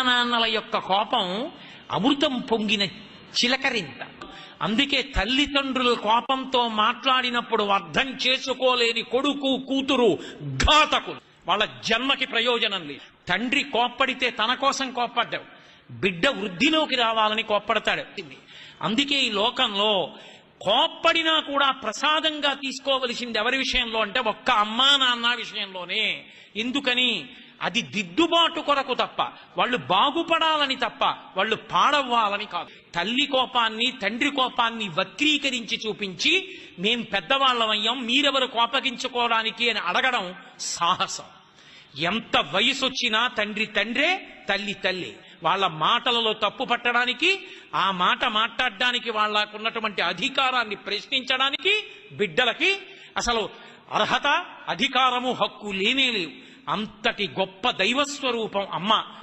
నాన్నల యొక్క కోపం అమృతం పొంగిన చిలకరింత. అందుకే తల్లిదండ్రుల కోపంతో మాట్లాడినప్పుడు అర్థం చేసుకోలేని కొడుకు కూతురు ఘాతకులు, వాళ్ళ జన్మకి ప్రయోజనం లేదు. తండ్రి కోప్పడితే తన కోసం కోప్పడ్డాడు, బిడ్డ వృద్ధిలోకి రావాలని కోప్పడతాడు. అందుకే ఈ లోకంలో కోప్పడినా కూడా ప్రసాదంగా తీసుకోవలసింది ఎవరి విషయంలో అంటే ఒక్క అమ్మా నాన్న విషయంలోనే. ఎందుకని? అది దిద్దుబాటు కొరకు తప్ప, వాళ్ళు బాగుపడాలని తప్ప, వాళ్ళు పాడవ్వాలని కాదు. తల్లి కోపాన్ని తండ్రి కోపాన్ని వక్రీకరించి చూపించి మేం పెద్దవాళ్ళమయ్యాం మీరెవరు కోపగించుకోవడానికి అని అడగడం సాహసం. ఎంత వయసు వచ్చినా తండ్రి తండ్రే, తల్లి తల్లి. వాళ్ళ మాటలలో తప్పు పట్టడానికి, ఆ మాట మాట్లాడడానికి వాళ్ళకున్నటువంటి అధికారాన్ని ప్రశ్నించడానికి బిడ్డలకి అసలు అర్హత, అధికారము, హక్కు లేనే లేవు. అంతటి గొప్ప దైవస్వరూపం అమ్మ.